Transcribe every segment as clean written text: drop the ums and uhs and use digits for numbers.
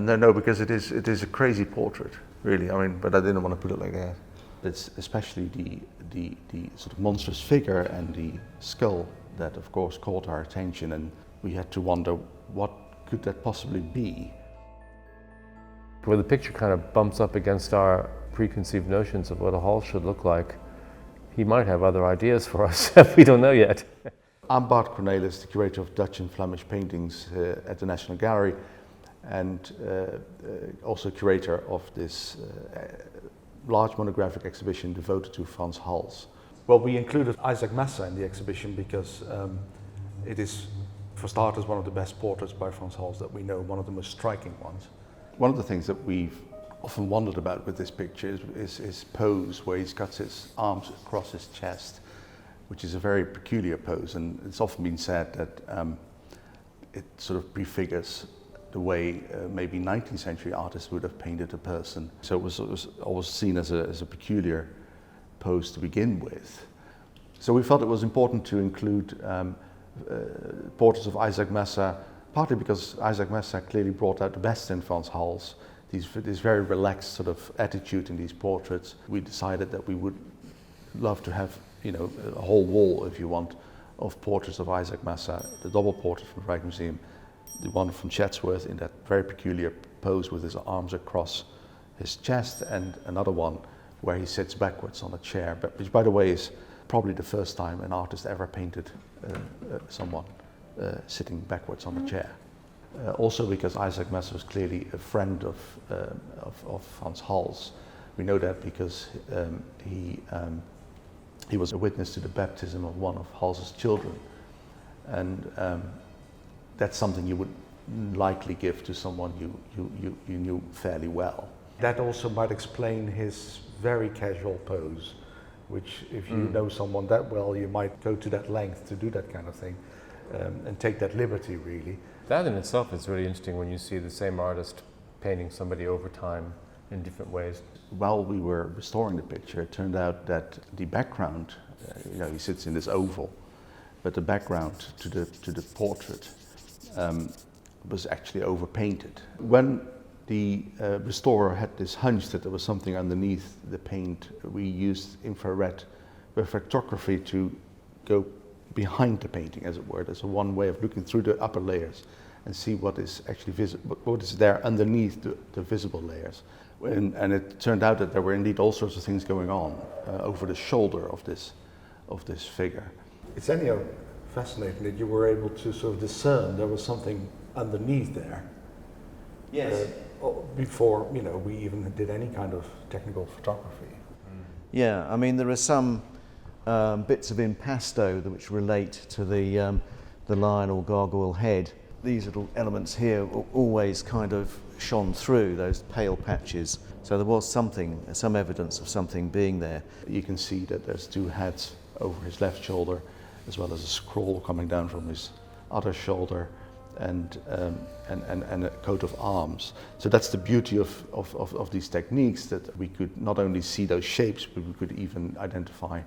No, because it is a crazy portrait, really. I mean, but I didn't want to put it like that. It's especially the sort of monstrous figure and the skull that, of course, caught our attention, and we had to wonder what could that possibly be. Where the picture kind of bumps up against our preconceived notions of what a hall should look like, he might have other ideas for us. We don't know yet. I'm Bart Cornelis, the curator of Dutch and Flemish paintings at the National Gallery, and also curator of this large monographic exhibition devoted to Frans Hals. Well, we included Isaac Massa in the exhibition because it is, for starters, one of the best portraits by Frans Hals that we know, one of the most striking ones. One of the things that we've often wondered about with this picture is his pose, where he's got his arms across his chest, which is a very peculiar pose, and it's often been said that it sort of prefigures the way maybe 19th century artists would have painted a person. So it was always seen as a peculiar pose to begin with. So we felt it was important to include portraits of Isaac Massa, partly because Isaac Massa clearly brought out the best in Frans Hals, this very relaxed sort of attitude in these portraits. We decided that we would love to have, you know, a whole wall, if you want, of portraits of Isaac Massa, the double portrait from the Rijksmuseum, the one from Chatsworth in that very peculiar pose with his arms across his chest, and another one where he sits backwards on a chair, which, by the way, is probably the first time an artist ever painted someone sitting backwards on a chair. Also because Isaac Massa was clearly a friend of Frans Hals. We know that because he was a witness to the baptism of one of Hals's children, and that's something you would likely give to someone you knew fairly well. That also might explain his very casual pose, which if you know someone that well, you might go to that length to do that kind of thing, and take that liberty, really. That in itself is really interesting when you see the same artist painting somebody over time in different ways. While we were restoring the picture, it turned out that the background, he sits in this oval, but the background to the portrait was actually overpainted. When the restorer had this hunch that there was something underneath the paint, we used infrared refractography to go behind the painting, as it were. There's one way of looking through the upper layers and see what is actually visible, what is there underneath the visible layers. And it turned out that there were indeed all sorts of things going on over the shoulder of this figure. It's anyhow fascinating that you were able to sort of discern there was something underneath there. Yes. Before we even did any kind of technical photography. Yeah, I mean there are some bits of impasto which relate to the lion or gargoyle head. These little elements here always kind of shone through, those pale patches. So there was some evidence of something being there. You can see that there's two heads over his left shoulder, as well as a scroll coming down from his other shoulder, and a coat of arms. So that's the beauty of these techniques, that we could not only see those shapes, but we could even identify,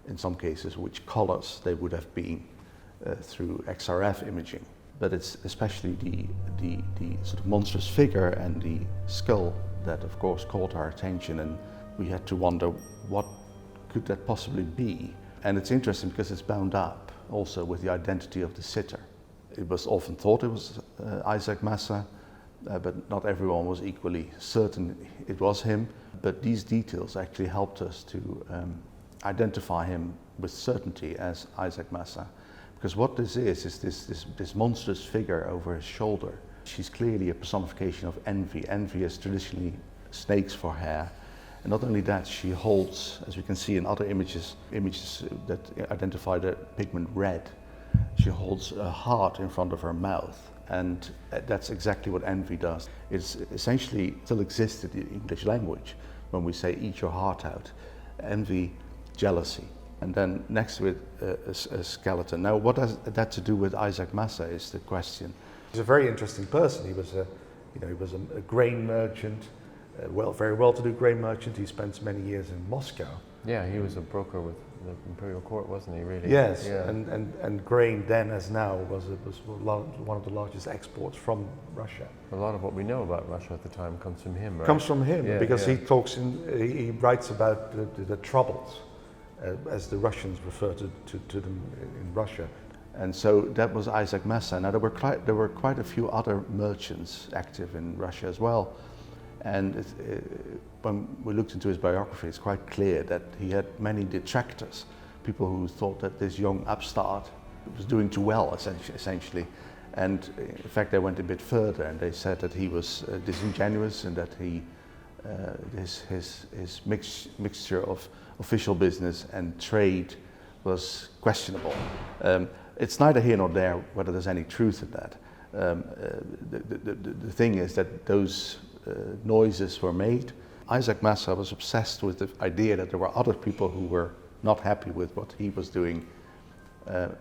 in some cases, which colors they would have been through XRF imaging. But it's especially the sort of monstrous figure and the skull that, of course, caught our attention, and we had to wonder what could that possibly be. And it's interesting because it's bound up also with the identity of the sitter. It was often thought it was Isaac Massa, but not everyone was equally certain it was him. But these details actually helped us to identify him with certainty as Isaac Massa. Because what this is this monstrous figure over his shoulder. She's clearly a personification of envy. Envy is traditionally snakes for hair. And not only that, she holds, as we can see in other images that identify the pigment red, she holds a heart in front of her mouth. And that's exactly what envy does. It's essentially still exists in the English language when we say eat your heart out. Envy, jealousy. And then next to it, a skeleton. Now, what has that to do with Isaac Massa is the question. He's a very interesting person. He was a grain merchant, very well-to-do grain merchant. He spent many years in Moscow. Yeah, he was a broker with the imperial court, wasn't he? Really? Yes, Yeah. and grain then as now was one of the largest exports from Russia. A lot of what we know about Russia at the time comes from him, right? Comes from him, Yeah, because yeah. he writes about the troubles, as the Russians refer to them in Russia. And so that was Isaac Massa. Now there were quite a few other merchants active in Russia as well. And when we looked into his biography, it's quite clear that he had many detractors, people who thought that this young upstart was doing too well, essentially. And in fact, they went a bit further, and they said that he was disingenuous, and that his mixture of official business and trade was questionable. It's neither here nor there whether there's any truth in that. The thing is that those noises were made. Isaac Massa was obsessed with the idea that there were other people who were not happy with what he was doing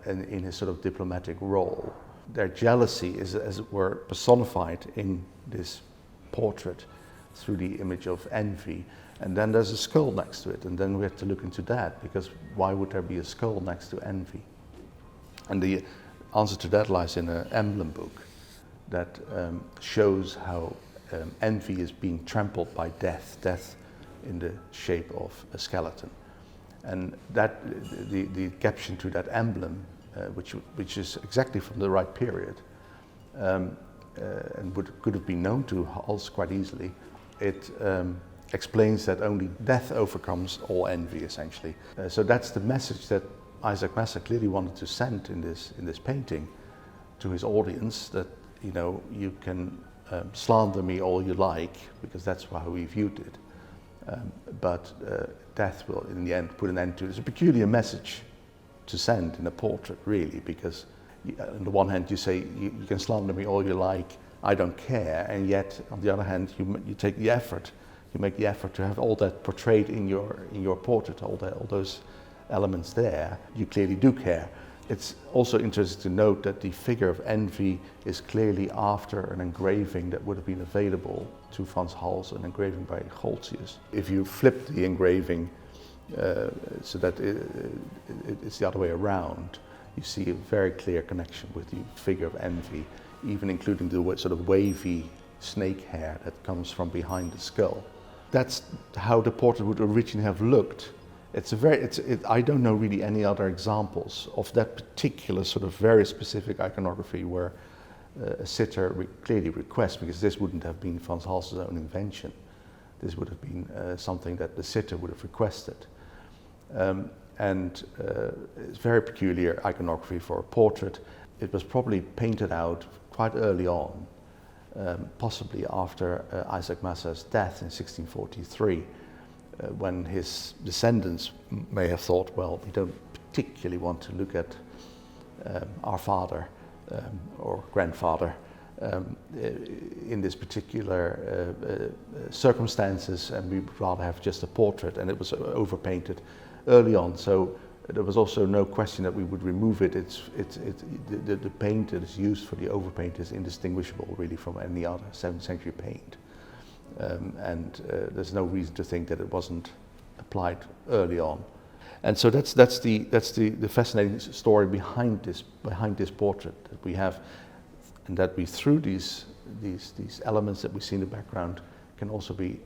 in his sort of diplomatic role. Their jealousy is, as it were, personified in this portrait through the image of envy. And then there's a skull next to it, and then we have to look into that, because why would there be a skull next to envy? And the answer to that lies in an emblem book that shows how envy is being trampled by death in the shape of a skeleton. And that the caption to that emblem, which is exactly from the right period, and could have been known to Hals quite easily, it explains that only death overcomes all envy, essentially. So that's the message that Isaac Massa clearly wanted to send in this painting to his audience, that, you know, you can slander me all you like, because that's how he viewed it. But death will, in the end, put an end to it. It's a peculiar message to send in a portrait, really, because on the one hand you say, you can slander me all you like, I don't care, and yet on the other hand you take the effort, you make the effort to have all that portrayed in your portrait, all those elements there. You clearly do care. It's also interesting to note that the figure of envy is clearly after an engraving that would have been available to Frans Hals, an engraving by Goltzius. If you flip the engraving so that it's the other way around, you see a very clear connection with the figure of envy, even including the sort of wavy snake hair that comes from behind the skull. That's how the portrait would originally have looked. I don't know really any other examples of that particular sort of very specific iconography where a sitter clearly requests, because this wouldn't have been Frans Hals' own invention. This would have been something that the sitter would have requested. It's very peculiar iconography for a portrait. It was probably painted out quite early on, possibly after Isaac Massa's death in 1643. When his descendants may have thought, well, we don't particularly want to look at our father or grandfather in this particular circumstances, and we would rather have just a portrait, and it was overpainted early on. So there was also no question that we would remove it. The paint that is used for the overpaint is indistinguishable really from any other 7th century paint. There's no reason to think that it wasn't applied early on, and so that's the fascinating story behind this portrait that we have, and that we, through these elements that we see in the background, can also be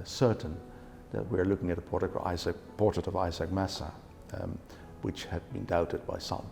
certain that we're looking at a portrait of Isaac Massa, which had been doubted by some.